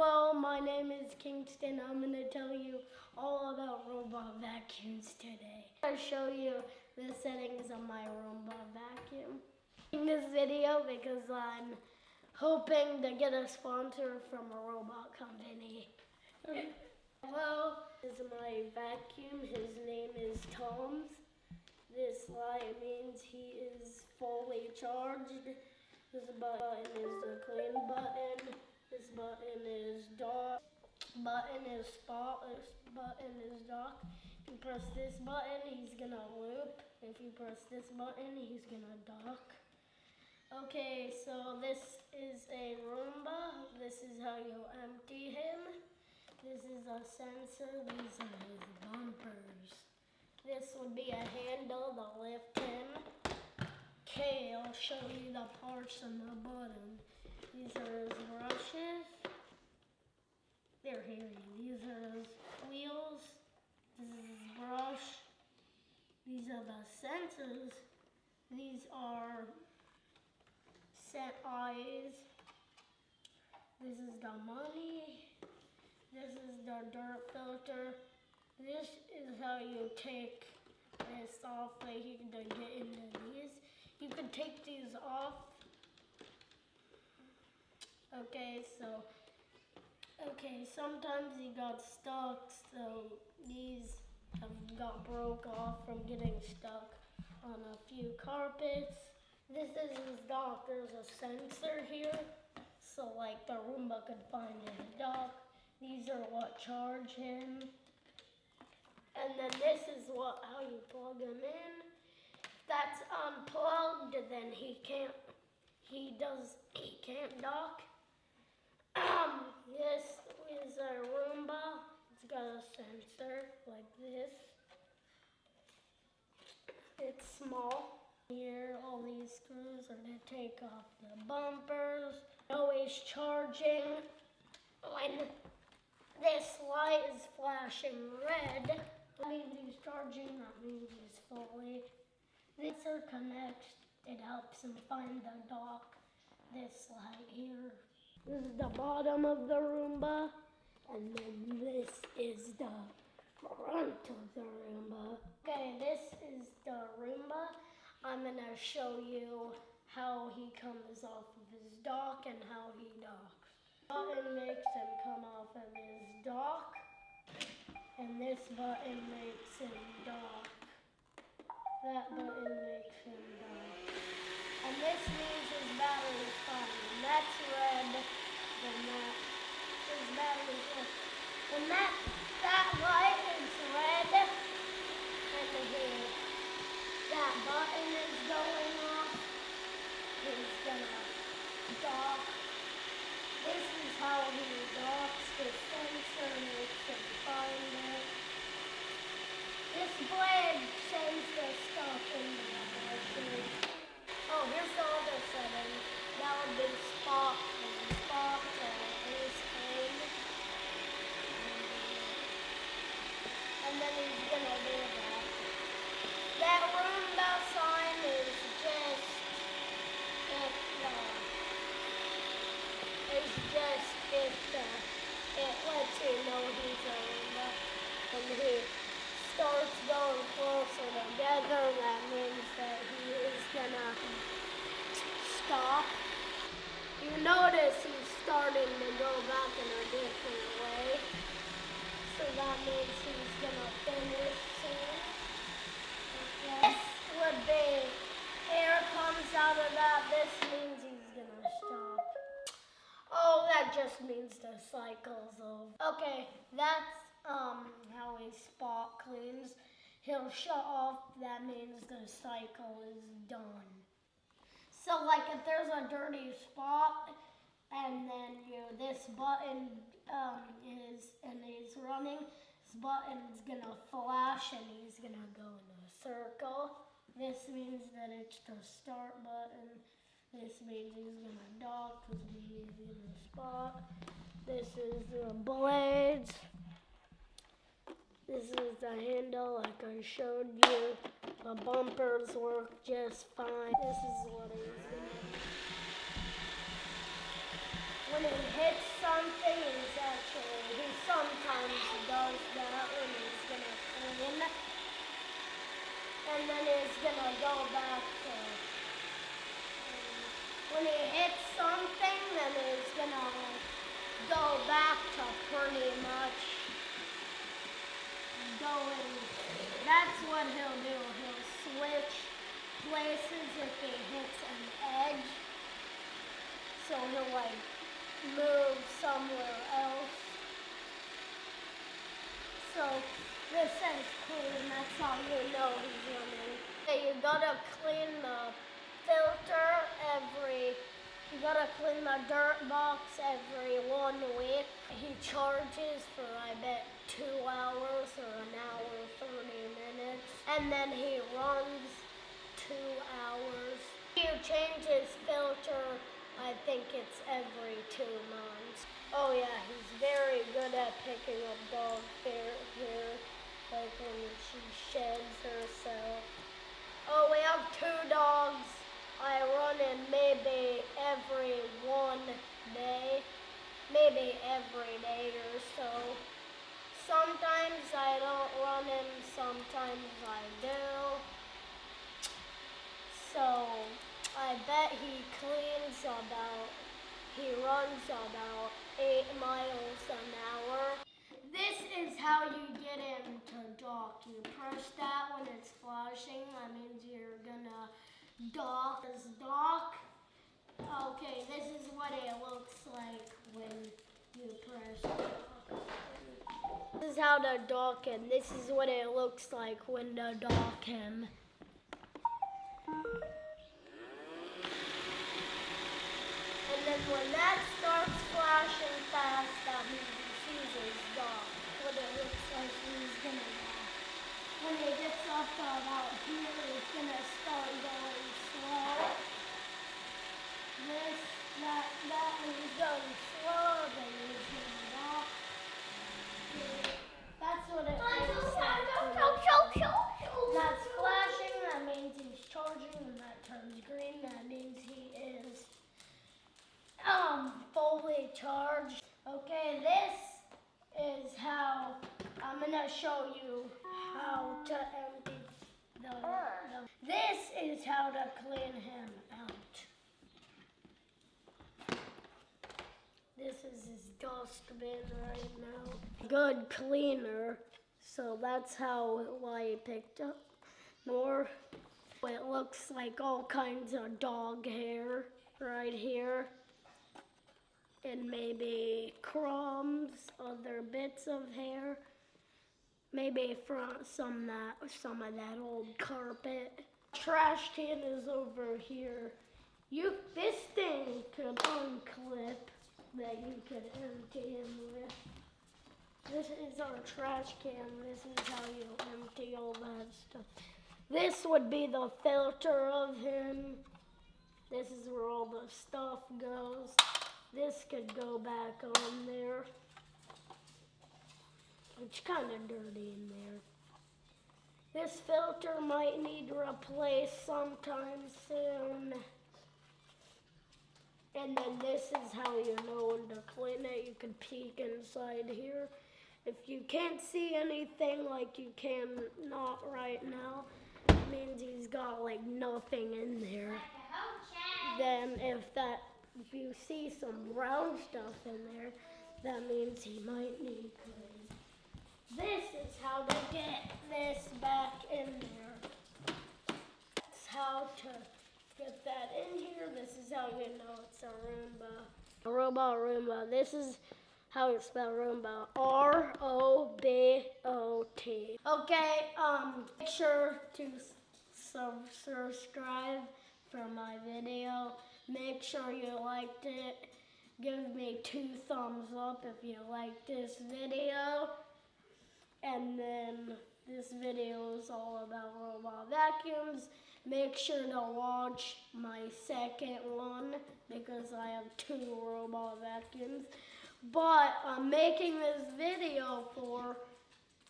Hello, my name is Kingston. I'm going to tell you all about Robo Vacuums today. I'll show you the settings of my Roomba vacuum. In this video because I'm hoping to get a sponsor from a robot company. Hello, this is my vacuum. His name is Tom's. This light means he is fully charged. This button is the clean button. This button is dock. Button is spot. This button is dock. If you press this button, he's gonna loop. If you press this button, he's gonna dock. Okay, so this is a Roomba. This is how you empty him. This is a sensor. These are his bumpers. This would be a handle to lift him. Okay, I'll show you the parts on the bottom. These are his brushes. They're hairy. These are his wheels. This is his brush. These are the sensors. These are set eyes. This is the money. This is the dirt filter. This is how you take this off so you can get into these. You can take these off. Okay, sometimes he got stuck, so these have got broke off from getting stuck on a few carpets. This is his dock. There's a sensor here, so like the Roomba could find his dock. These are what charge him. And then this is how you plug him in. If that's unplugged, then he can't dock. This is a Roomba. It's got a sensor like this. It's small. Here, all these screws are to take off the bumpers. Always charging. When this light is flashing red, that means he's charging, that means he's fully. This sensor connects, it helps him find the dock. This light here. This is the bottom of the Roomba, and then this is the front of the Roomba. Okay, this is the Roomba. I'm going to show you how he comes off of his dock and how he docks. Button makes him come off of his dock, and this button makes him dock. That button makes him dock. And this means his battery is fine. When that's red, then his battery is red. When that light is red, and that button is going off, he's gonna dock. This is how he docks. The sensor makes him find it. This blade sends the stuff into the brushes. Oh, here's the other setting. That would be spot is clean. And then he's gonna do that. That Roomba sign is just it lets you know he's a Roomba. When he starts going closer together, that means that he is gonna stop. You notice he's starting to go back in a different way. So that means he's gonna finish soon. This would be air comes out of that. This means he's gonna stop. Oh, that just means the cycle's over. Okay, that's how a spot cleans. He'll shut off. That means the cycle is done. So like if there's a dirty spot and then this button is running, this button's gonna flash and he's gonna go in a circle. This means that it's the start button. This means he's gonna dock. This means he's gonna spot. This is the blades. This is the handle like I showed you. The bumpers work just fine. This is what he's gonna do. when he hits something, he sometimes does that when he's gonna clean. And then he's gonna go back to, when he hits something, then he's gonna go back to pretty much going, that's what he'll do. He'll switch places if he hits an edge. So he'll like move somewhere else. So this says clean, that's how you know he's running. Okay, you gotta clean the filter you gotta clean the dirt box every 1 week. He charges for, I bet, 2 hours or an hour, 30 minutes. And then he runs 2 hours. You change his filter, I think it's every 2 months. Oh yeah, he's very good at picking up dog hair here, like when she sheds herself. Oh, we have 2 dogs. I run in maybe every 1 day, maybe every day or so. Sometimes I don't run him, sometimes I do. So I bet he runs about 8 miles an hour. This is how you get him to dock. You press that when it's flashing, that means you're gonna dock. Okay, this is what it looks like when you press dock. This is how to dock him. This is what it looks like when to dock him. And then when that starts flashing fast, that means he sees his dock. What it looks like he's gonna dock. When he gets up to about here, it's gonna start going slow. That when he's going slow, then he's gonna dock. That's what it looks like. That's flashing, that means he's charging, and that turns green, that means he is fully charged. Okay, this is how I'm gonna show you how to empty this is how to clean him out. This is his dustbin right now. Good cleaner, so that's why he picked up more. It looks like all kinds of dog hair right here. And maybe crumbs, other bits of hair. Maybe from some of that old carpet. Trash can is over here. This thing could unclip that you could empty him with. This is our trash can. This is how you empty all that stuff. This would be the filter of him. This is where all the stuff goes. This could go back on there. It's kind of dirty in there. This filter might need replaced sometime soon. And then this is how you know when to clean it. You can peek inside here. If you can't see anything like you can not right now, it means he's got like nothing in there. Then if you see some brown stuff in there, that means he might need cleaning. This is how to get this back in there. That's how to get that in here. This is how you know it's a Roomba. A Robo Roomba. This is how you spell Roomba. R-O-B-O-T. Okay, make sure to subscribe for my video. Make sure you liked it. Give me 2 thumbs up if you like this video. And then this video is all about Robo Vacuums. Make sure to watch my second one because I have 2 Robo Vacuums. But I'm making this video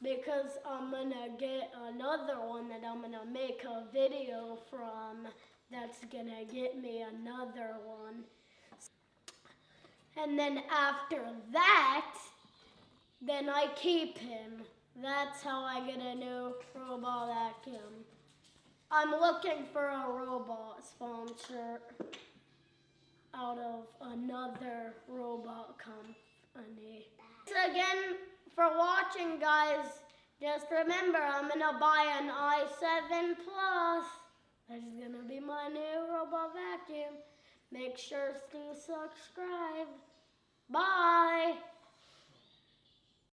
because I'm gonna get another one that I'm gonna make a video from that's gonna get me another one. And then after that, then I keep him. That's how I get a new Robo Vacuum. I'm looking for a robot sponsor out of another robot company. Thanks again for watching, guys. Just remember, I'm gonna buy an i7 Plus. That's gonna be my new Robo Vacuum. Make sure to subscribe. Bye.